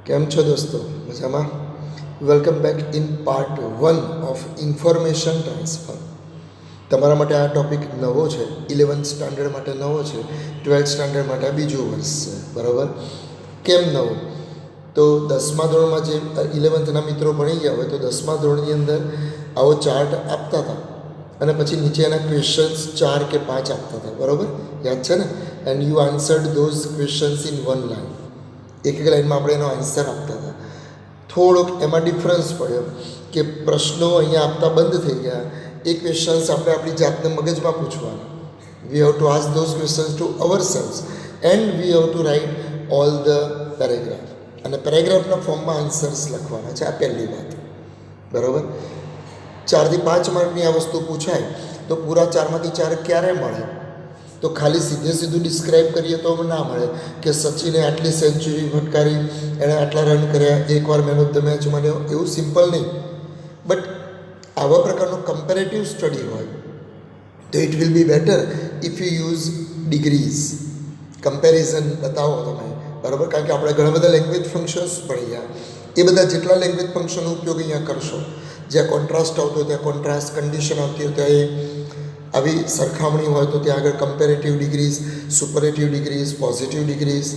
કેમ છો દોસ્તો? મજામાં? Welcome back in part 1 of information transfer. તમારા માટે આ ટોપિક નવો છે, 11th સ્ટાન્ડર્ડ માટે નવો છે, 12th સ્ટાન્ડર્ડ માટે બીજું વર્ષ છે, બરાબર? કેમ નવો? તો 10મા ધોરણમાં જે 11થના મિત્રો ભણી ગયા હોય તો 10મા ધોરણની અંદર આવો ચાર્ટ આપતા હતા અને પછી નીચે એના ક્વેશ્ચન્સ 4 કે 5 આપતા હતા, બરાબર? યાદ છે ને? And you answered those questions in one line. એક લાઇનમાં આપણે એનો આન્સર આપતા હતા. થોડોક એમાં ડિફરન્સ પડ્યો કે પ્રશ્નો અહીંયા આપતા બંધ થઈ ગયા. એ ક્વેશ્ચન્સ આપણે આપણી જાતને મગજમાં પૂછવાના. We have to ask those questions to ourselves and we have to write all the paragraph. અને પેરેગ્રાફના ફોર્મમાં આન્સર્સ લખવાના છે. આ પહેલી વાત, બરાબર? 4 થી 5 માર્કની આ વસ્તુ પૂછાય તો પૂરા 4માંથી 4 ક્યારે મળે? તો ખાલી સીધું ડિસ્ક્રાઇબ કરીએ તો ના મળે કે સચિને આટલી સેન્ચુરી ફટકારી, એણે આટલા રન કર્યા, એકવાર મેન ઓફ ધ મેચ મળ્યો, એવું સિમ્પલ નહીં. બટ આવા પ્રકારનું કમ્પેરેટિવ સ્ટડી હોય તો it will be better if you use degrees. Comparison બતાવો તમે, બરાબર? કારણ કે આપણે ઘણા બધા લેંગ્વેજ ફંક્શન્સ ભણી ગયા. એ બધા જેટલા લેંગ્વેજ ફંક્શનનો ઉપયોગ અહીંયા કરશો, જ્યાં કોન્ટ્રાસ્ટ આવતો હોય ત્યાં કોન્ટ્રાસ્ટ, કન્ડિશન આવતી હોય ત્યાં એ આવી સરખામણી હોય તો ત્યાં આગળ comparative degrees, superlative degrees, positive degrees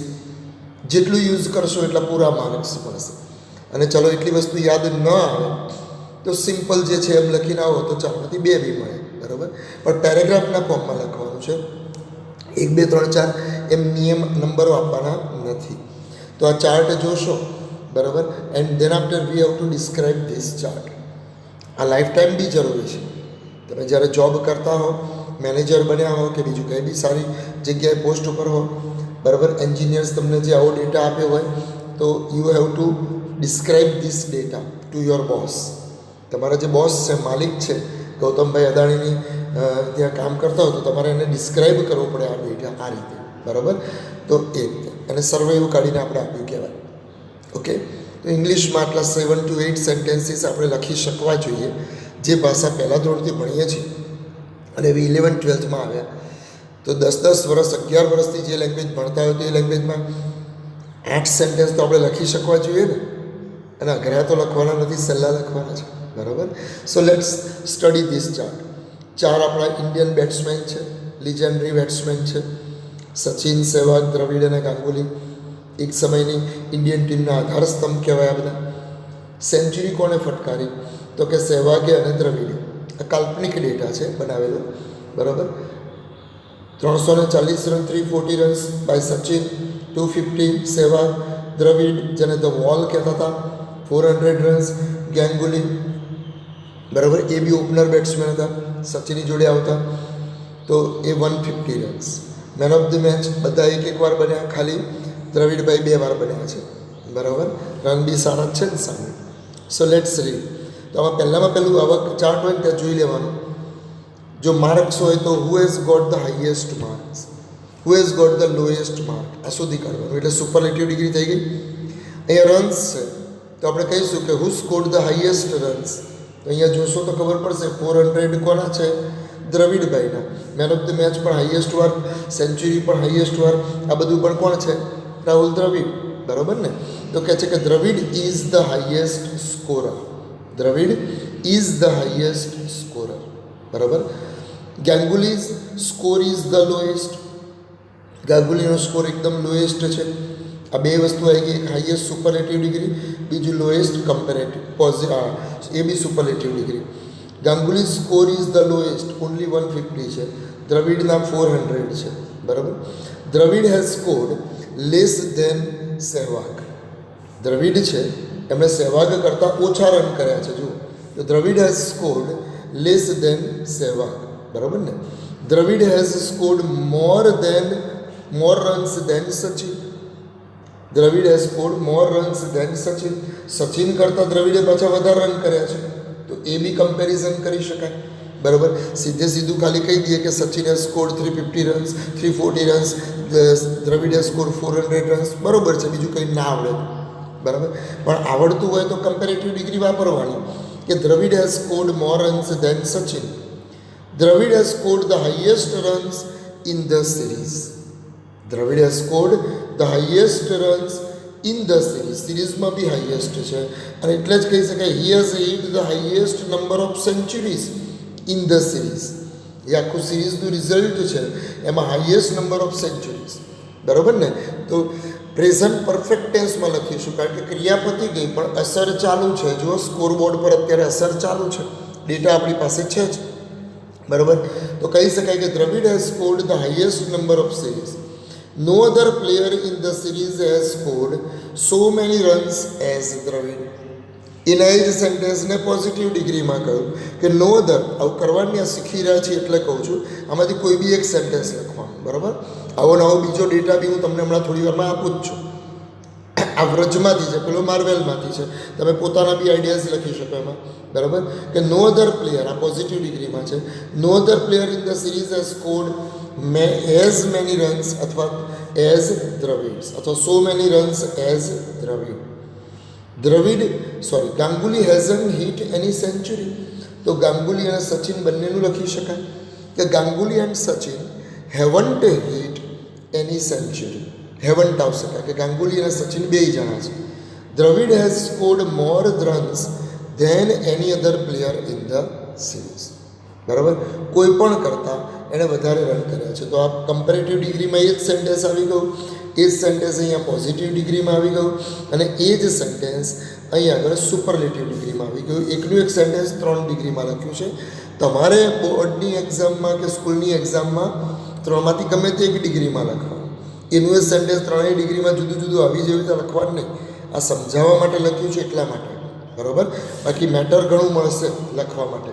જેટલું યુઝ કરશો એટલા પૂરા માર્ક્સ મળશે. અને ચલો એટલી વસ્તુ યાદ ન આવે તો સિમ્પલ જે છે એમ લખીને આવો તો 4માંથી 2 બી મળે, બરાબર? પણ પેરેગ્રાફના ફોર્મમાં લખવાનું છે. 1 2 3 4 એમ નિયમ નંબરો આપવાના નથી. તો આ ચાર્ટ જોશો, બરાબર? And then after V have two describe this chart. આ લાઈફ ટાઈમ બી જરૂરી છે. તમે જ્યારે જોબ કરતા હો, મેનેજર બન્યા હો કે બીજું કંઈ બી સારી જગ્યાએ પોસ્ટ ઉપર હો, બરાબર? એન્જિનિયર્સ તમને જે આવો ડેટા આપ્યો હોય તો you have to describe this data to your boss. તમારા જે બોસ છે, માલિક છે, ગૌતમભાઈ અદાણીની ત્યાં કામ કરતા હોય તો તમારે એને ડિસ્ક્રાઇબ કરવો પડે આ ડેટા આ રીતે, બરાબર? તો એ રીતે અને સર્વે એવું કાઢીને આપણે આપ્યું કહેવાય. ઓકે, તો ઇંગ્લિશમાં આટલા 7 to 8 સેન્ટેન્સીસ આપણે લખી શકવા જોઈએ, જે ભાષા પહેલાં ધોરણથી ભણીએ છીએ. અને એવી 11th 12thમાં આવ્યા તો 10 વર્ષ 11 વર્ષથી જે લેંગ્વેજ ભણતા હોય તો એ લેંગ્વેજમાં 8 સેન્ટેન્સ તો આપણે લખી શકવા જોઈએ ને. અને અઘરા તો લખવાના નથી, સહેલા લખવાના છે, બરાબર? So let's study this chart. 4 આપણા ઇન્ડિયન બેટ્સમેન છે, લિજેન્ડરી બેટ્સમેન છે: સચિન, સહેવાગ, દ્રવિડ અને ગાંગુલી. એક સમયની ઇન્ડિયન ટીમના આધારસ્તંભ કહેવાય આ બધા. સેન્ચુરી કોણે ફટકારી? તો કે સહેવાગે અને દ્રવિડે. આ કાલ્પનિક ડેટા છે બનાવેલો, બરાબર? 340 run, 340 runs by Sachin, 250 Sehwag, Dravid જેને ધ વોલ કહેતા હતા 400 રન્સ, ગાંગુલી, બરાબર? એ બી ઓપનર બેટ્સમેન હતા, સચિનની જોડે આવતા, તો એ 150 runs. Main of the match બધા એક વાર બન્યા, ખાલી દ્રવિડભાઈ 2 વાર બન્યા છે, બરાબર? રન બી સારા જ છે ને સામે. So let's read. તો આમાં પહેલું આવા ચાર્ટ હોય ને ત્યાં જોઈ લેવાનું. જો માર્ક્સ હોય તો who has got the highest marks, who has got the lowest mark, આ શોધી કાઢવાનું. એટલે સુપરલેટિવ ડિગ્રી થઈ ગઈ. અહીંયા રન્સ છે તો આપણે કહીશું કે હુ સ્કોર્ડ ધ હાઈએસ્ટ રન્સ. તો અહીંયા જોશો તો ખબર પડશે 400 કોના છે? દ્રવિડભાઈના. મેન ઓફ ધ મેચ પણ હાઈએસ્ટ વાર, સેન્ચુરી પણ હાઈએસ્ટ વાર, આ બધું પણ કોણ છે? રાહુલ દ્રવિડ, બરાબર ને? તો કહે છે કે Dravid is the highest scorer. Dravid is the highest scorer, બરાબર? Ganguly's score is the lowest. ગાંગુલીનો સ્કોર એકદમ લોએસ્ટ છે. આ 2 વસ્તુ આવી ગઈ, એક હાઈએસ્ટ સુપરલેટિવ ડિગ્રી, બીજું લોએસ્ટ કમ્પેરેટિવ એ બી superlative degree. Ganguly score is the lowest, only 150 છે. દ્રવિડના 400 છે, બરાબર? Dravid has scored less than Sehwag. Dravid છે એમણે સહેવાગ કરતાં ઓછા રન કર્યા છે. જુઓ, તો Dravid has scored less than Sehwag, બરાબર ને? Dravid has scored more runs than Sachin. Dravid has scored more runs than Sachin. Sachin કરતાં દ્રવિડે પાછા વધારે રન કર્યા છે, તો એ બી કમ્પેરિઝન કરી શકાય, બરાબર? સીધું ખાલી કહી દઈએ કે Sachin has scored 350 runs, 340 runs, Dravid has scored 400 runs, બરાબર છે, બીજું કંઈ ના આવડે, બરાબર? પણ આવડતું હોય તો કમ્પેરેટિવ ડિગ્રી વાપરવાની કે Dravid has scored more runs than Sachin. Dravid has scored the highest runs in the series. Dravid has scored the highest runs in the સિરીઝમાં બી હાઈએસ્ટ છે, અને એટલે જ કહી શકાય he has hit the highest number of centuries in the series. એ આખું સિરીઝનું રિઝલ્ટ છે, એમાં હાઈએસ્ટ નંબર ઓફ સેન્ચુરીઝ. બરાબર ને? તો પ્રેઝન્ટ પરફેક્ટ ટેન્સમાં લખીશું, કારણ કે ક્રિયા પતી ગઈ પણ અસર ચાલુ છે. જો સ્કોર બોર્ડ પર અત્યારે અસર ચાલુ છે, ડેટા આપણી પાસે છે જ. બરાબર? તો કહી શકાય કે Dravid has scored the highest number of series. No other player in the series has scored so many runs as Dravid. એના એ જ સેન્ટેન્સને પોઝિટિવ ડિગ્રીમાં કહ્યું કે નો અધર, આવું કરવાની આ શીખી રહ્યા છીએ એટલે કહું છું, આમાંથી કોઈ બી એક સેન્ટેન્સ લખવાનું. બરાબર? આવો નવો બીજો ડેટા બી હું તમને હમણાં થોડી વારમાં આપું જ છું. આ વ્રજમાંથી છે, પેલો માર્વેલમાંથી છે, તમે પોતાના બી આઈડિયાઝ લખી શકો એમાં. બરાબર? કે નો અધર પ્લેયર, આ પોઝિટિવ ડિગ્રીમાં છે, no other player in the series has scored as many runs અથવા એઝ દ્રવિડ્સ અથવા so many runs as Dravid. Ganguly hasn't hit any century. તો ગાંગુલી અને સચિન બંનેનું લખી શકાય કે Ganguly and Sachin haven't hit any century. Haven't આવશે કારણ કે ગાંગુલી અને સચિન બે જણા છે. Dravid has scored more runs than any other player in the series. બરાબર? કોઈ પણ કરતાં એણે વધારે રન કર્યા છે. તો આ કમ્પેરેટિવ ડિગ્રીમાં એ જ સેન્ટેન્સ આવી ગયું, એ જ સેન્ટેન્સ અહીંયા પોઝિટિવ ડિગ્રીમાં આવી ગયું, અને એ જ સેન્ટેન્સ અહીં આગળ સુપરલેટિવ ડિગ્રીમાં આવી ગયું. એકનું એક સેન્ટેન્સ 3 ડિગ્રીમાં લખ્યું છે. તમારે બોર્ડની એક્ઝામમાં કે સ્કૂલની એક્ઝામમાં 3માંથી ગમે તે એક ડિગ્રીમાં લખવાનું. એનું એ સેન્ટેન્સ 3 ડિગ્રીમાં જુદું જુદું આવી જેવી રીતે લખવાનું નહીં. આ સમજાવવા માટે લખ્યું છે એટલા માટે. બરાબર? બાકી મેટર ઘણું મળશે લખવા માટે.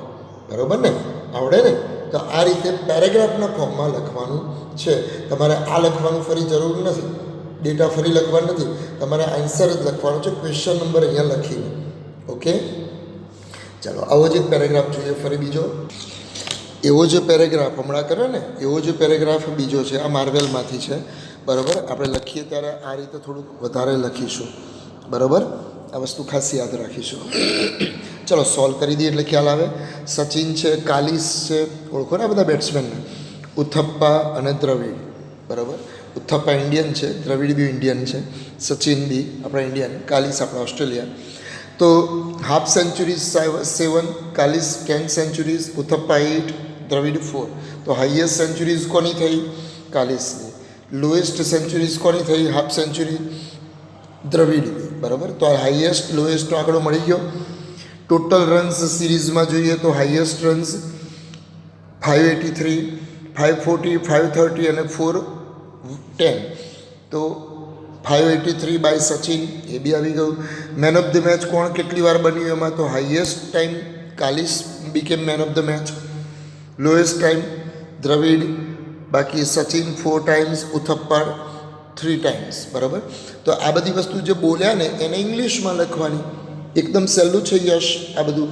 બરાબર ને? આવડે ને? તો આ રીતે પેરેગ્રાફના ફોર્મમાં લખવાનું છે. તમારે આ લખવાનું ફરી જરૂર નથી, ડેટા ફરી લખવાનું નથી, તમારે આન્સર જ લખવાનો છે, ક્વેશ્ચન નંબર અહીંયા લખીને. ઓકે, ચાલો આવો જ એક પેરેગ્રાફ જોઈએ ફરી બીજો. એવો જે પેરેગ્રાફ હમણાં કર્યો ને, એવો જે પેરેગ્રાફ બીજો છે, આ માર્વેલમાંથી છે. બરાબર? આપણે લખીએ ત્યારે આ રીતે થોડુંક વધારે લખીશું. બરાબર? આ વસ્તુ ખાસ યાદ રાખીશું. ચલો સોલ્વ કરી દઈએ એટલે ખ્યાલ આવે. સચિન છે, કાલિસ છે, ઓળખો ને આ બધા બેટ્સમેનને, ઉથપ્પા અને દ્રવિડ. બરાબર? ઉથપ્પા ઇન્ડિયન છે, દ્રવિડ બી ઇન્ડિયન છે, સચિન બી આપણા ઇન્ડિયન, કાલિસ આપણા ઓસ્ટ્રેલિયા. તો half centuries 7, Kallis 10 centuries, Uthappa 8, Dravid 4. તો હાઈએસ્ટ સેન્ચુરીઝ કોની થઈ? કાલિસની. લોએસ્ટ સેન્ચુરીઝ કોની થઈ? હાફ સેન્ચુરી દ્રવિડની. બરાબર? તો આ હાઈએસ્ટ લોએસ્ટનો આંકડો મળી ગયો. ટોટલ રન્સ સિરીઝમાં જોઈએ તો હાઈએસ્ટ રન્સ 583, 540, 530 અને 410. તો 583 બાય સચિન, એ બી આવી ગયું. મેન ઓફ ધ મેચ કોણ કેટલી વાર બન્યું એમાં? તો highest time Kallis became man of the match, lowest time Dravid, બાકી સચિન 4 ટાઈમ્સ, ઉથપ્પા 3 ટાઈમ્સ. બરાબર? તો આ બધી વસ્તુ જે બોલ્યા ને એને ઇંગ્લિશમાં લખવાની. એકદમ સહેલું છે યશ આ બધું.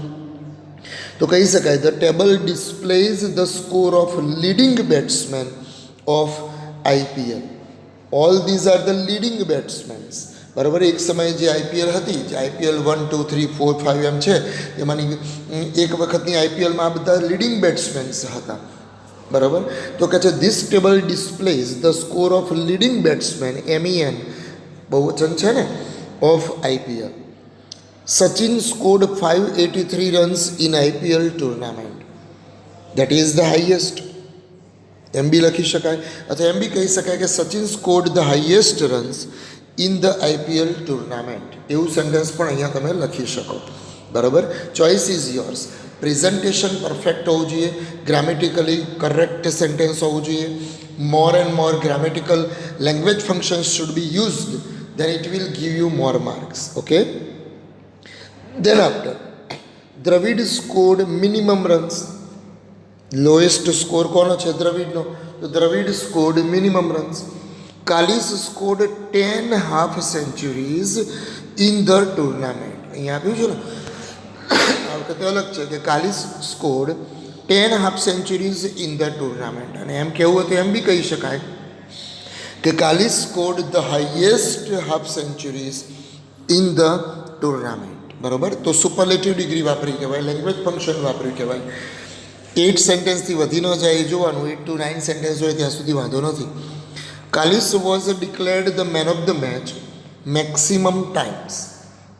તો કહી શકાય the table displays the score of leading batsman of IPL. All these are the leading batsmans. બરાબર? એક સમયે જે આઈપીએલ હતી, જે આઈપીએલ 1, 2, 3, 4, 5 એમ છે, એમાંની એક વખતની આઈપીએલમાં આ બધા લીડિંગ બેટ્સમેન્સ હતા. બરાબર? તો કહે છે this table displays the score of leading batsman, MEN બહુવચન છે ને, of IPL. Sachin scored 583 runs in IPL tournament. That is the highest. એમ બી લખી શકાય, અથવા એમ બી કહી શકાય કે Sachin scored the highest runs in the IPL tournament. એવું સેન્ટેન્સ પણ અહીંયા તમે લખી શકો. બરાબર? Choice is yours. Presentation perfect હોવું જોઈએ, ગ્રામેટિકલી કરેક્ટ સેન્ટેન્સ હોવું જોઈએ. More and more grammatical language functions should be used, then it will give you more marks. Okay? Then after, Dravid scored minimum runs. Lowest score કોનો છે? દ્રવિડનો. તો Dravid scored minimum runs. Kallis scored 10 half centuries in the tournament. અહીંયા આપ્યું છે ને, આ વખતે અલગ છે કે Kallis scored 10 half centuries in the tournament. અને એમ કહેવું હોય તો એમ બી કહી શકાય કે Kallis scored the highest half centuries in the tournament. બરાબર? તો સુપરલેટિવ ડિગ્રી વાપરી કહેવાય, લેંગ્વેજ ફંક્શન વાપર્યું કહેવાય. 8 સેન્ટેન્સથી વધી ન જાય એ જોવાનું. 8 to 9 સેન્ટેન્સ હોય ત્યાં સુધી વાંધો નથી. Kallis was declared the main of the match maximum times.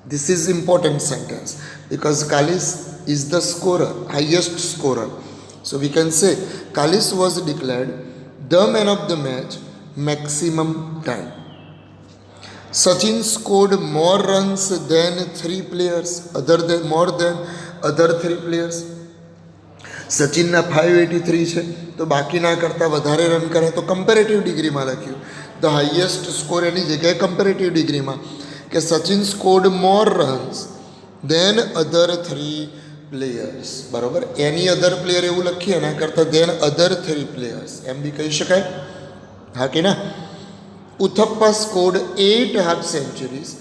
This is important sentence because Kalis is the scorer, highest scorer. So we can say Kalis was declared the man of the match maximum time. Sachin scored more runs than more than other three players. સચિનના 583 છે, તો બાકીના કરતાં વધારે run કરે તો comparative ડિગ્રીમાં લખ્યું. The highest score એની જગ્યાએ કમ્પેરેટિવ ડિગ્રીમાં કે સચિન સ્કોર્ડ મોર રન્સ દેન અધર 3 પ્લેયર્સ. બરાબર, એની અધર પ્લેયર એવું લખીએ એના કરતાં દેન અધર 3 પ્લેયર્સ એમ બી કહી શકાય. હા કે ના. Uthappa scored 8 half centuries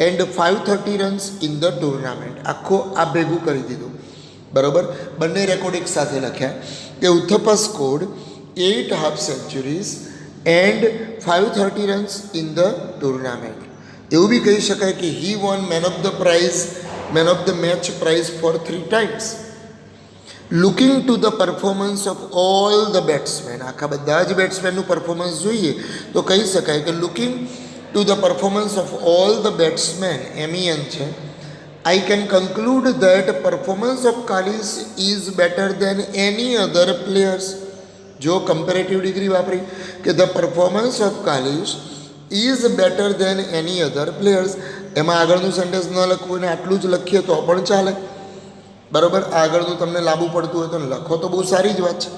and 530 runs in the tournament. આખો આ ભેગું કરી દીધું. બરાબર, બંને રેકોર્ડ એક સાથે લખ્યા કે Uthappa scored 8 half centuries and 530 runs in the tournament. એવું બી કહી શકાય કે he won man of the match prize for 3 times. Looking to the performance of all the batsman, આખા બધા જ બેટ્સમેનનું પરફોર્મન્સ જોઈએ તો કહી શકાય કે looking to the performance of all the batsman, MEN છે, I can conclude that performance of Kalis is better than any other players. જો કમ્પેરેટિવ ડિગ્રી વાપરી કે the performance of Kallis is better than any other players, એમાં આગળનું sentence ન લખવું અને આટલું જ લખીએ તો પણ ચાલે. બરાબર, આગળનું તમને લાંબુ પડતું હોય તો લખો તો બહુ સારી જ વાત છે.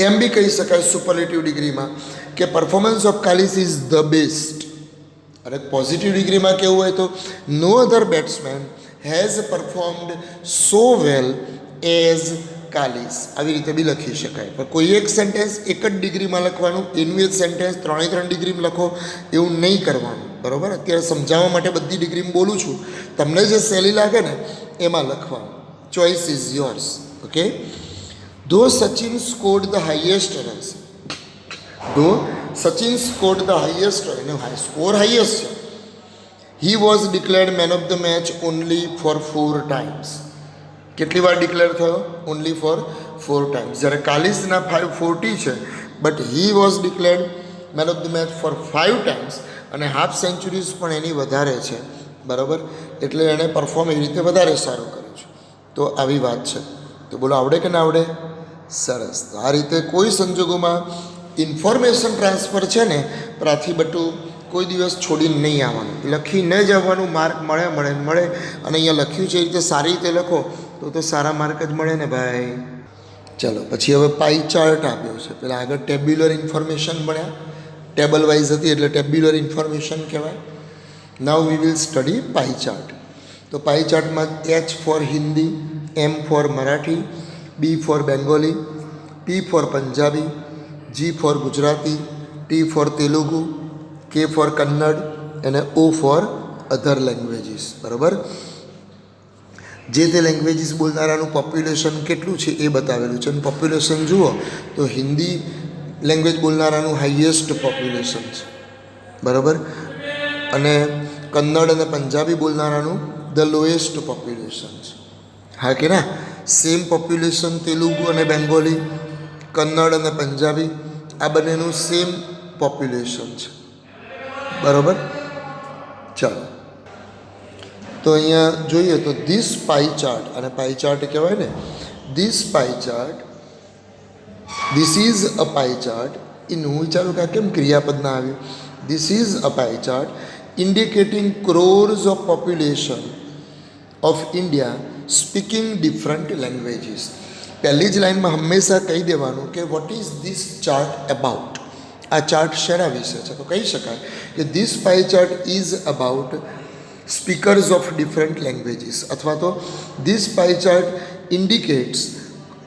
એમ બી કહી શકાય સુપરલેટિવ ડિગ્રીમાં કે performance of Kallis is the best. અને પોઝિટિવ ડિગ્રીમાં કેવું હોય તો no other batsman has performed so well as Kallis. આવી રીતે બી લખી શકાય. પણ કોઈ એક સેન્ટેન્સ એક જ ડિગ્રીમાં લખવાનું, ઇન્વિયસ સેન્ટેન્સ 3 ડિગ્રીમાં લખો એવું નહીં કરવાનું. બરાબર, અત્યારે સમજાવવા માટે બધી ડિગ્રીમાં બોલું છું, તમને જે સહેલી લાગે ને એમાં લખવાનું. Choice is yours. ઓકે. ધો Sachin scored the highest runs, Sachin scored the highest run, score highest. He was declared man of the match only for 4 times. કેટલી વાર ડિક્લેર થયો? Only four 4 times. જ્યારે કાલિસના 540 છે, but he was declared man of the match for 5 times અને half centuries પણ એની વધારે છે. બરાબર, એટલે એણે પરફોર્મ એ રીતે વધારે સારું કર્યું છે. તો આવી વાત છે. તો બોલો, આવડે કે ના આવડે? સરસ. તો આ રીતે કોઈ સંજોગોમાં ઇન્ફોર્મેશન ટ્રાન્સફર છે ને પ્રાથીબટું કોઈ દિવસ છોડીને નહીં આવવાનું, લખીને જ આવવાનું. માર્ક મળે અને અહીંયા લખ્યું છે એ રીતે સારી રીતે લખો તો સારા માર્ક જ મળે ને ભાઈ. ચાલો, પછી હવે પાઈ ચાર્ટ આપ્યો છે. પેલા આગળ ટેબ્યુલર ઇન્ફોર્મેશન ભણ્યા, ટેબલ વાઇઝ હતી એટલે ટેબ્યુલર ઇન્ફોર્મેશન કહેવાય. Now we will study pie chart. તો પાઈ ચાર્ટમાં H for Hindi, M for Marathi, B for Bengali, P for Punjabi, G for Gujarati, T for Telugu, K for Kannada અને O ફોર અધર લેંગ્વેજીસ. બરાબર, જે તે લેંગ્વેજીસ બોલનારાનું પોપ્યુલેશન કેટલું છે એ બતાવેલું છે. અને પોપ્યુલેશન જુઓ તો હિન્દી લેંગ્વેજ બોલનારાનું હાઈએસ્ટ પોપ્યુલેશન છે. બરાબર, અને કન્નડ અને પંજાબી બોલનારાનું ધ લોએસ્ટ પોપ્યુલેશન છે. હા કે ના? સેમ પોપ્યુલેશન તેલુગુ અને બેંગોલી, કન્નડ અને પંજાબી આ બંનેનું સેમ પોપ્યુલેશન છે. બરાબર, ચાલો. તો અહીંયા જોઈએ તો ધીસ પાઈ ચાર્ટ, અને પાઈ ચાર્ટ કહેવાય ને, this is a pi chart in, હું વિચારું કે આ કેમ ક્રિયાપદના આવ્યું. This is a pi chart indicating crores of population of India speaking different languages. પહેલી જ લાઇનમાં હંમેશા કહી દેવાનું કે what is this chart about. આ ચાર્ટ શેના વિશે છે? તો કહી શકાય કે this pi chart is about speakers of different languages, અથવા તો ધીસ પાઈ ચાર્ટ ઇન્ડિકેટ્સ,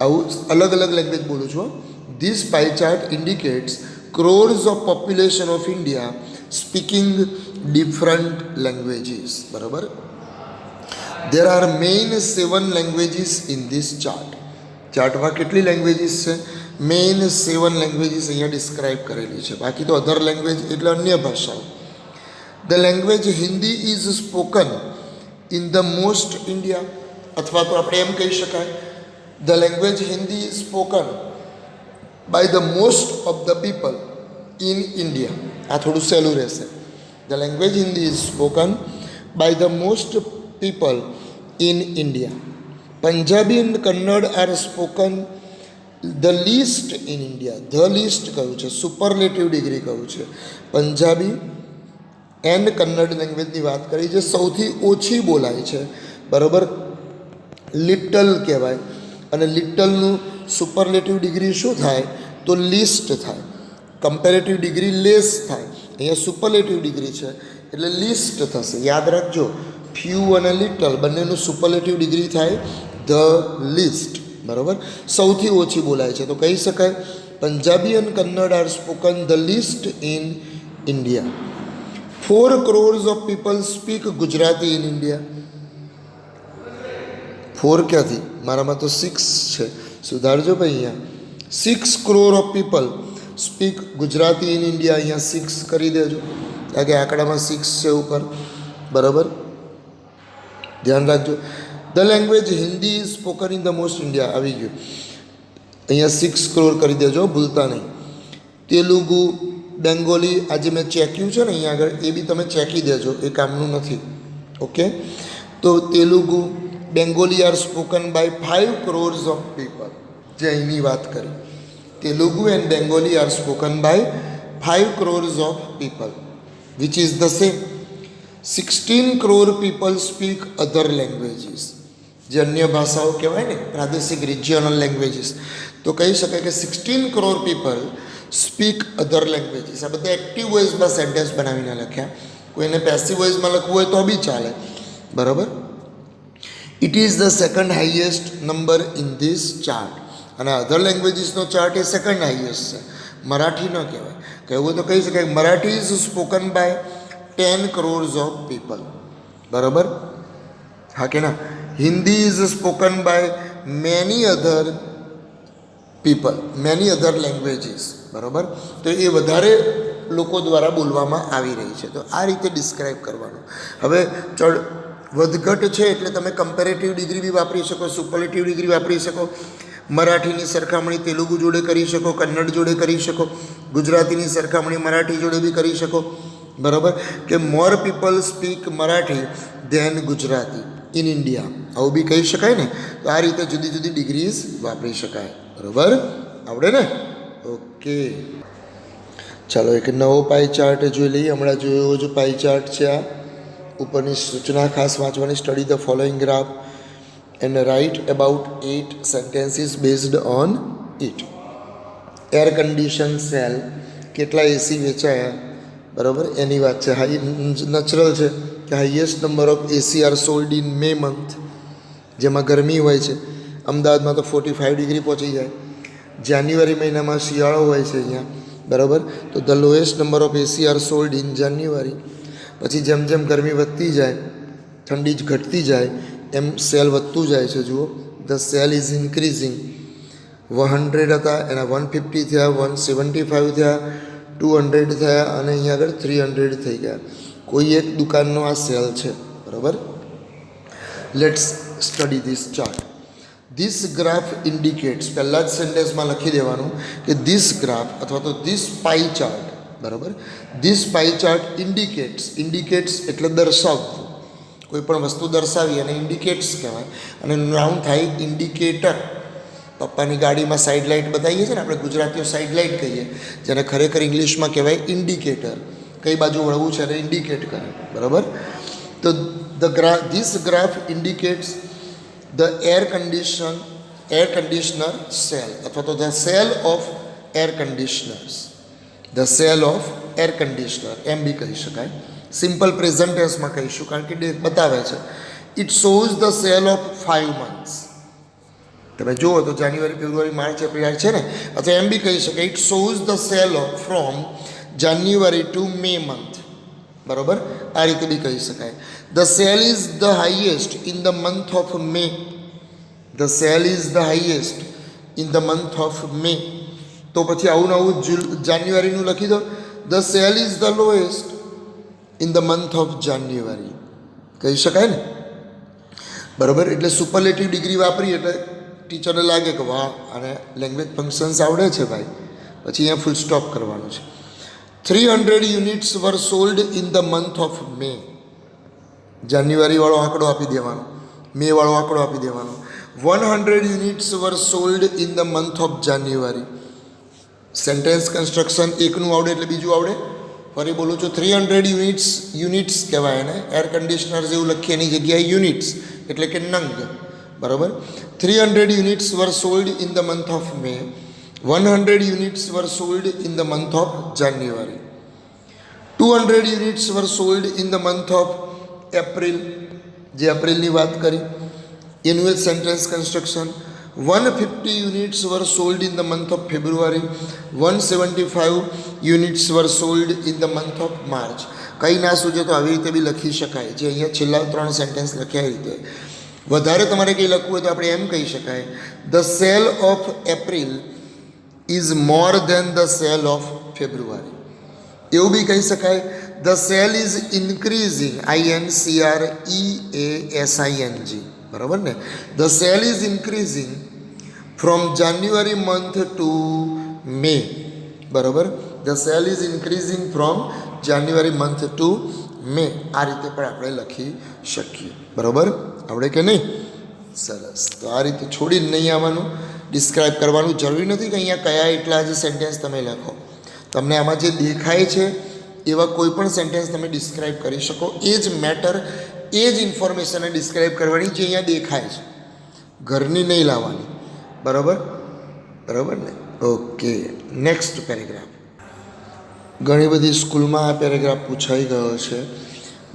આવું અલગ અલગ લેંગ્વેજ બોલું છું, this pi chart indicates crores of population of India speaking different languages. બરાબર, there are main 7 languages in this chart. ચાર્ટમાં કેટલી languages છે? મેઇન 7 લેંગ્વેજીસ અહીંયા ડિસ્ક્રાઇબ કરેલી છે. બાકી તો અધર લેંગ્વેજ એટલે અન્ય ભાષાઓ. The language Hindi is spoken in the most India, અથવા તો આપણે એમ કહી શકાય the language Hindi is spoken by the most of the people in India. આ થોડું સહેલું રહેશે. The language Hindi is spoken by the most people in India. Punjabi and Kannada are spoken the least in India. The least કહ્યું છે, superlative degree કહ્યું છે. Punjabi and Kannada લેંગ્વેજની વાત કરી છે, સૌથી ઓછી બોલાય છે, બરાબર. લિટલ કહેવાય, અને લિટલનું સુપરલેટિવ ડિગ્રી શું થાય તો લીસ્ટ થાય. કમ્પેરેટિવ ડિગ્રી લેસ થાય. અહીંયા સુપરલેટિવ ડિગ્રી છે એટલે લીસ્ટ થશે. યાદ રાખજો, ફ્યુ અને લિટલ બંનેનું સુપરલેટિવ ડિગ્રી થાય ધ લીસ્ટ, બરાબર. સૌથી ઓછી બોલાય છે તો કહી શકાય પંજાબી અને Kannada are spoken the least in India. 4 crores of people speak Gujarati in India. 4 ક્યાંથી? મારામાં તો 6 છે, સુધારજો ભાઈ. અહીંયા 6 crore of people speak Gujarati in India. અહીંયા 6 કરી દેજો, કારણ કે આંકડામાં 6 છે ઉપર, બરાબર. ધ્યાન રાખજો. The language Hindi is spoken in the most India. આવી ગયું. અહીંયા 6 crore કરી દેજો, ભૂલતા નહીં. તેલુગુ, બેંગોલી, આજે મેં ચેક્યું છે ને અહીંયા આગળ, એ બી તમે ચેકી દેજો, એ કામનું નથી. ઓકે, તો Telugu, Bengali are spoken by 5 crores of people. જે અહીંની વાત કરી, Telugu and Bengali are spoken by 5 crores of people, which is the same. 16 crore people speak other languages. જે અન્ય ભાષાઓ કહેવાય ને, પ્રાદેશિક રિજિયોનલ લેંગ્વેજીસ, તો કહી શકાય કે 16 crore people speak other languages. આ બધા એક્ટિવ વોઇસમાં સેન્ટેન્સ બનાવીને લખ્યા. કોઈને પેસિવ વોઇસમાં લખવું હોય તો બી ચાલે, બરાબર. It is the second highest number in this chart. અને અધર લેંગ્વેજીસનો ચાર્ટ એ સેકન્ડ હાઈએસ્ટ છે, મરાઠી ન કહેવાય. કહેવું તો કહી શકાય Marathi is spoken by 10 crores of people, બરાબર. હા કે ના? Hindi is spoken by many other people, many other languages, બરાબર. તો એ વધારે લોકો દ્વારા બોલવામાં આવી રહી છે. તો આ રીતે ડિસ્ક્રાઇબ કરવાનું. હવે વધઘટ છે એટલે તમે કમ્પેરેટિવ ડિગ્રી બી વાપરી શકો, સુપરલેટિવ ડિગ્રી વાપરી શકો. મરાઠીની સરખામણી તેલુગુ જોડે કરી શકો, કન્નડ જોડે કરી શકો, ગુજરાતીની સરખામણી મરાઠી જોડે બી કરી શકો, બરાબર. કે more people speak Marathi than Gujarati in India, આવું બી કહી શકાય ને. તો આ રીતે જુદી જુદી ડિગ્રીઝ વાપરી શકાય, બરાબર. આવડે ને? ઓકે, ચાલો એક નવો પાઈ ચાર્ટ જોઈ લઈએ. હમણાં જોયો જો પાઈ ચાર્ટ છે, આ ઉપરની સૂચના ખાસ વાંચવાની. Study the following graph and write about 8 sentences based on it. Air condition cell, કેટલા એસી વેચાયા, બરાબર, એની વાત છે. હાઈ નેચરલ છે કે highest number of AC are sold in May month, જેમાં ગરમી હોય છે. અમદાવાદમાં તો 45 ડિગ્રી પહોંચી જાય. જાન્યુઆરી મહિનામાં શિયાળો હોય છે અહીંયા, બરાબર. તો the lowest number of AC are sold in January. પછી જેમ જેમ ગરમી વધતી જાય, ઠંડી જ ઘટતી જાય, એમ સેલ વધતું જાય છે. જુઓ, ધ સેલ ઇઝ ઇન્ક્રીઝિંગ. 100 હતા, એના 150 થયા, 175 થયા, 200 થયા, અને અહીંયા આગળ 300 થઈ ગયા. કોઈ એક દુકાનનો આ સેલ છે, બરાબર. Let's study this chart. This graph indicates, પહેલાં જ સેન્ટેન્સમાં લખી દેવાનું કે ધીસ ગ્રાફ અથવા તો ધીસ પાઈ ચાર્ટ, બરાબર. This pi chart indicates. Indicates એટલે દર્શાવવું. કોઈ પણ વસ્તુ દર્શાવી અને ઇન્ડિકેટ્સ કહેવાય. અને નાઉન થાય ઇન્ડિકેટર. પપ્પાની ગાડીમાં સાઇડ લાઇટ બતાવીએ છીએ ને આપણે ગુજરાતીઓ, સાઇડ લાઇટ કહીએ, જેને ખરેખર ઇંગ્લિશમાં કહેવાય ઇન્ડિકેટર. કઈ બાજુ વળવું છે એને ઇન્ડિકેટ કરે, બરાબર. તો this graph indicates the air conditioner sale અથવા તો the sale of air conditioners. The sale of air conditioner એમ બી કહી શકાય. સિમ્પલ પ્રેઝન્ટ ટેન્સમાં કહીશું કારણ કે ડેટ બતાવે છે. It shows the sale of 5 months. તમે જુઓ તો જાન્યુઆરી, ફેબ્રુઆરી, માર્ચ, એપ્રિલ છે ને, અથવા એમ બી કહી શકાય it shows the sale of from January to May month, બરાબર. આ રીતે બી કહી શકાય. The sale is the highest in the month of May. The sale is the highest in the month of May. તો પછી આવું નવું જાન્યુઆરીનું લખી દો. The sale is the lowest in the month of January, કહી શકાય ને, બરાબર. એટલે સુપરલેટિવ ડિગ્રી વાપરી એટલે ટીચરને લાગે કે વાહ, અને લેંગ્વેજ ફંક્શન્સ આવડે છે ભાઈ. પછી અહીંયા ફૂલ સ્ટોપ કરવાનું છે. 300 units were sold in the month of May. જાન્યુઆરીવાળો આંકડો આપી દેવાનો, મેવાળો આંકડો આપી દેવાનો. 100 units were sold in the month of January. Sentence construction એકનું આવડે એટલે બીજું આવડે. ફરી બોલું છું, 300 યુનિટ્સ કહેવાય એને. એર કન્ડિશનર જેવું લખીએ એની જગ્યાએ યુનિટ્સ એટલે કે નંગ. બરાબર. 300 units were sold in the month of May. 100 units were sold in the month of January. 200 units were sold in the month of April, જે એપ્રિલની વાત કરી એનું એક sentence construction. 150 units were sold in the month of February. 175 units were sold in the month of March. કંઈ ના સૂચે તો આવી રીતે બી લખી શકાય, જે અહીંયા છેલ્લા 3 સેન્ટેન્સ લખ્યા રીતે. વધારે તમારે કંઈ લખવું હોય તો આપણે એમ કહી શકાય, the sale of April is more than the sale of February. એવું બી કહી શકાય, the sale is increasing, INCREASING. બરાબર ને. The sale is increasing from January month to May. બરાબર. The sale is increasing from January month to May. આ રીતે પણ આપણે લખી શકીએ. બરાબર. આવડે કે નહીં? સરસ. તો આ રીતે છોડીને નહીં આવવાનું, ડિસ્ક્રાઇબ કરવાનું જરૂરી નથી કે અહીંયા કયા એટલા જ સેન્ટેન્સ તમે લખો. તમને આમાં જે દેખાય છે એવા કોઈ પણ સેન્ટેન્સ તમે ડિસ્ક્રાઇબ કરી શકો. એ જ મેટર, એ જ ઇન્ફોર્મેશનને ડિસ્ક્રાઇબ કરવાની જે અહીંયા દેખાય છે, ઘરની નહીં લાવવાની. બરાબર. બરાબર ને. Okay, next paragraph. ઘણી બધી સ્કૂલમાં આ પેરેગ્રાફ પૂછાઈ ગયો છે,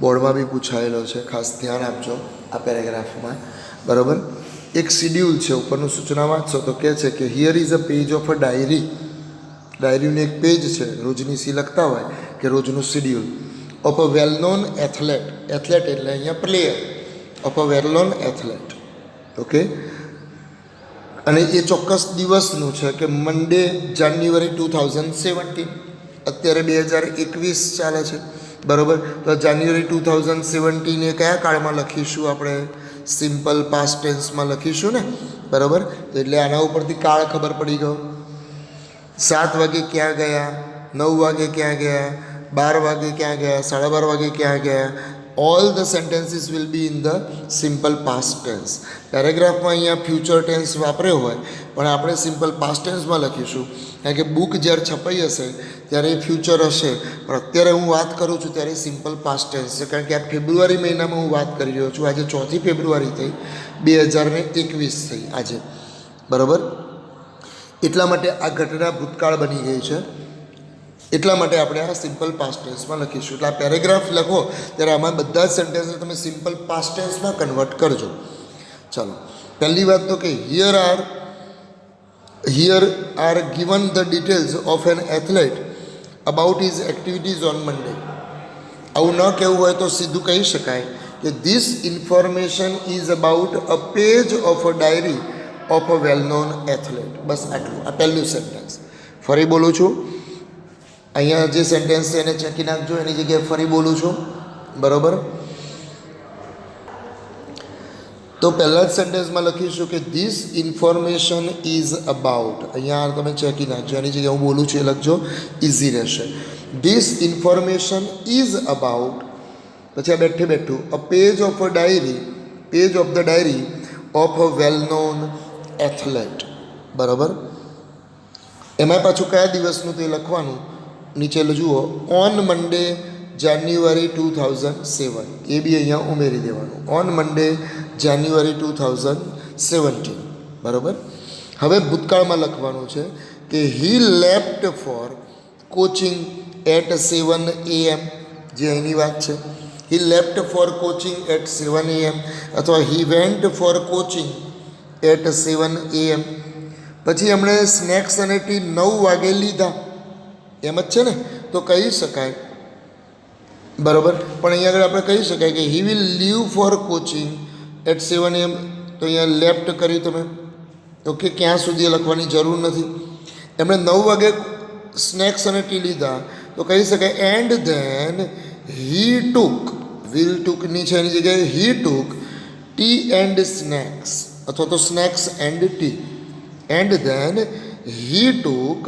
બોર્ડમાં બી પૂછાયેલો છે. ખાસ ધ્યાન આપજો આ પેરેગ્રાફમાં. બરાબર. એક શિડ્યુલ છે, ઉપરનું સૂચના વાંચશો તો કહે છે કે here is a page of a diary. ડાયરીનું એક પેજ છે, રોજની સી લખતા હોય કે રોજનું schedule. Of a well known athlete. Athlete એટલે અહીંયા player. Of a well known athlete. Okay. અને એ ચોક્કસ દિવસનું છે કે મંડે જાન્યુઆરી 2017. અત્યારે 2021 ચાલે છે. બરાબર. તો જાન્યુઆરી 2017 એ કયા કાળમાં લખીશું આપણે? સિમ્પલ પાસ્ટ ટેન્સમાં લખીશું ને. બરાબર. એટલે આના ઉપરથી કાળ ખબર પડી ગયો. 7 વાગે ક્યાં ગયા, 9 વાગે ક્યાં ગયા, 12 વાગે ક્યાં ગયા, 12:30 વાગે ક્યાં ગયા. All the sentences will be in the simple past tense. પેરેગ્રાફમાં અહીંયા ફ્યુચર ટેન્સ વાપર્યો હોય પણ આપણે સિમ્પલ પાસ્ટ ટેન્સમાં લખીશું, કારણ કે બુક જ્યારે છપાઈ હશે ત્યારે એ ફ્યુચર હશે. પણ અત્યારે હું વાત કરું છું ત્યારે સિમ્પલ પાસ્ટ ટેન્સ છે, કારણ કે આ ફેબ્રુઆરી મહિનામાં હું વાત કરી રહ્યો છું. આજે 4 ફેબ્રુઆરી થઈ, 2021 થઈ આજે. બરાબર. એટલા માટે આ ઘટના ભૂતકાળ બની ગઈ છે, એટલા માટે આપણે આ સિમ્પલ પાસ્ટ ટેન્સમાં લખીશું. એટલે આ પેરેગ્રાફ લખો ત્યારે આમાં બધા જ સેન્ટેન્સને તમે સિમ્પલ પાસ્ટ ટેન્સમાં કન્વર્ટ કરજો. ચાલો, પહેલી વાત તો કે here are given the details of an athlete about his activities on Monday. આવું ન કહેવું હોય તો સીધું કહી શકાય કે this information is about a page of a diary of a well known athlete. બસ આટલું. આ પહેલું સેન્ટેન્સ. ફરી બોલું છું, અહીંયા જે સેન્ટેન્સ છે એને ચેકી નાખજો, એની જગ્યાએ ફરી બોલું છું. બરાબર. તો પહેલા જ સેન્ટેન્સમાં લખીશું કે ધીસ ઇન્ફોર્મેશન ઇઝ અબાઉટ. અહીંયા તમે ચેકી નાખજો, એની જગ્યાએ હું બોલું છું એ લખજો, ઇઝી રહેશે. ધીસ ઇન્ફોર્મેશન ઇઝ અબાઉટ, પછી આ બેઠું a page of a diary, page of the diary of a well known athlete. બરાબર. એમાં પાછું કયા દિવસનું તે લખવાનું, નીચે જુઓ, ઓન મંડે જાન્યુઆરી 2007. એ બી અહીંયા ઉમેરી દેવાનું, ઓન મંડે જાન્યુઆરી 2017. બરાબર. હવે ભૂતકાળમાં લખવાનું છે કે he left for coaching at 7 AM, જે અહીંની વાત છે. He left for coaching at 7 AM અથવા he went for coaching at 7 AM. પછી એમણે સ્નેક્સ અને ટી 9 વાગે લીધા, એમ જ છે ને, તો કહી શકાય. બરાબર. પણ અહીંયા આગળ આપણે કહી શકાય કે he will leave for coaching at 7 AM. તો અહીંયા લેફ્ટ કર્યું તમે. ઓકે, ક્યાં સુધી લખવાની જરૂર નથી. એમણે 9 વાગે સ્નેક્સ અને ટી લીધા તો કહી શકાય and then he took, will ટુકની છે એની જગ્યાએ he took tea and snacks, અથવા તો snacks and tea. And then he took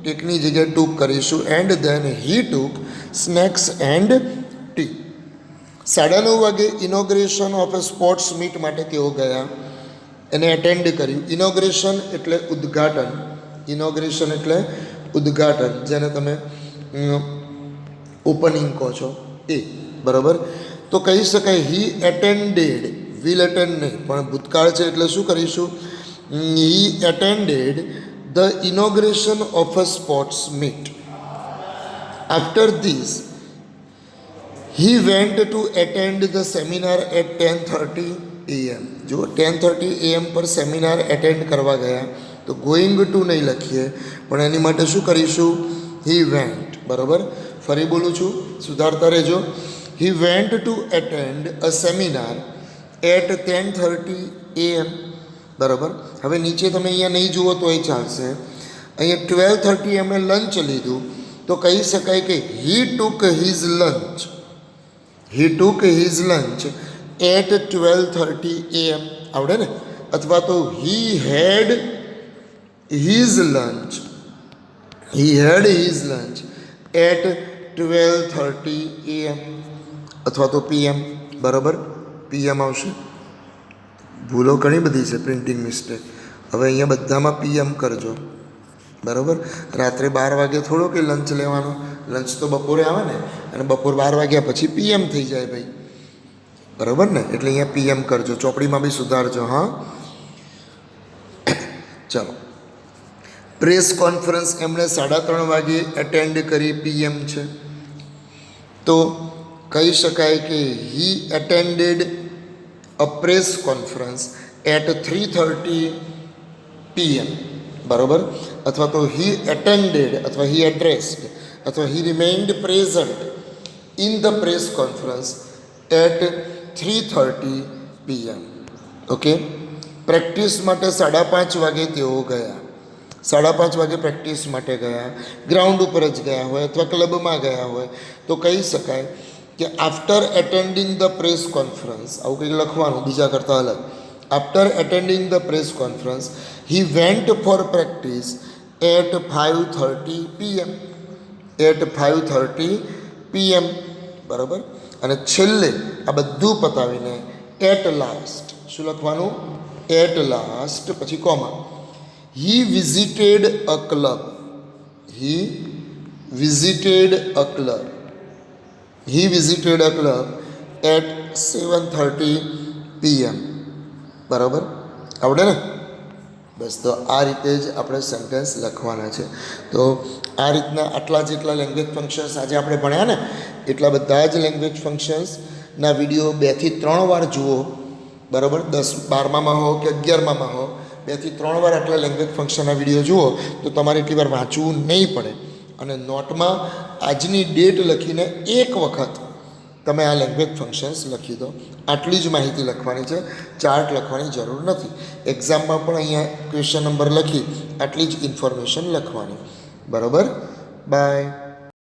ટેકની જગ્યાએ ટૂક કરીશું. And then he took snacks and tea. 9:30 વાગે inauguration of a sports meet માટે તેઓ ગયા, એને એટેન્ડ કર્યું. ઇનોગ્રેશન એટલે ઉદ્ઘાટન, ઇનોગ્રેશન એટલે ઉદ્ઘાટન, જેને તમે ઓપનિંગ કહો છો એ, બરાબર. તો કહી શકાય હી એટેન્ડેડ, વિલ એટેન્ડ નહીં પણ ભૂતકાળ છે એટલે શું કરીશું, he attended the inauguration of a sports meet. After this he went to attend the seminar at 10:30 am. જો 10:30 am પર સેમિનાર એટેન્ડ કરવા ગયા, તો ગોઈંગ ટુ નહીં લખીએ પણ એની માટે શું કરીશું, he went. બરાબર, ફરી બોલું છું, સુધારતા રહેજો. he went to attend a seminar at 10:30 am. બરાબર. હવે નીચે તમે અહીંયા નહીં જુઓ તો એ ચાલશે. અહીંયા 12:30 એમણે લંચ લીધું, તો કહી શકાય કે he took his lunch. He took his lunch at 12:30 am. આવડે ને? અથવા તો he had his lunch. He had his lunch at 12:30 am. અથવા તો pm. બરાબર, pm આવશે. ભૂલો ઘણી બધી છે, પ્રિન્ટિંગ મિસ્ટેક. હવે અહીંયા બધામાં pm કરજો. બરાબર. રાત્રે 12 વાગે થોડો કે લંચ લેવાનો, લંચ તો બપોરે આવે ને, અને બપોર 12 વાગ્યા પછી પીએમ થઈ જાય ભાઈ. બરાબર ને? એટલે અહીંયા પીએમ કરજો, ચોપડીમાં બી સુધારજો. હા, ચાલો. પ્રેસ કોન્ફરન્સ એમણે 3:30 વાગે એટેન્ડ કરી, પીએમ છે. તો કહી શકાય કે he attended a press conference at 3:30 PM. બરાબર. અથવા તો હી એટેન્ડેડ, અથવા હી એડ્રેસ્ડ, અથવા he remained present in the press conference at 3:30 PM. Okay. Practice માટે 5:30 વાગે તેઓ ગયા. 5:30 વાગે પ્રેક્ટિસ માટે ગયા, ગ્રાઉન્ડ ઉપર જ ગયા હોય અથવા ક્લબમાં ગયા હોય, તો કહી શકાય કે આફ્ટર એટેન્ડિંગ ધ પ્રેસ કોન્ફરન્સ, આવું કંઈક લખવાનું બીજા કરતાં અલગ. After એટેન્ડિંગ the press conference he went for practice at 5:30 PM. At 5:30 PM. બરાબર. અને છેલ્લે આ બધું પતાવીને એટ લાસ્ટ શું લખવાનું, એટ લાસ્ટ પછી comma, he visited a club. He visited a club. He visited a club at 7:30 PM. બરાબર. આવડે ને? બસ, તો આ રીતે જ આપણે સેન્ટેન્સ લખવાના છે. તો આ રીતના આટલા જેટલા લેંગ્વેજ ફંક્શન્સ આજે આપણે ભણ્યા ને, એટલા બધા જ લેંગ્વેજ ફંક્શન્સના વિડીયો 2 થી 3 વાર જુઓ. બરાબર. 10, 12માં હો કે 11માં હો, 2 થી 3 વાર આટલા લેંગ્વેજ ફંક્શનના વિડીયો જુઓ, તો તમારે એટલી વાર વાંચવું નહીં પડે. અને નોટમાં આજની ડેટ લખીને એક વખત તમે આ લેંગ્વેજ ફંક્શન્સ લખી દો. આટલી જ માહિતી લખવાની છે, ચાર્ટ લખવાની જરૂર નથી. એક્ઝામમાં પણ અહીંયા ક્વેશ્ચન નંબર લખી આટલી જ ઇન્ફોર્મેશન લખવાની. બરાબર. બાય.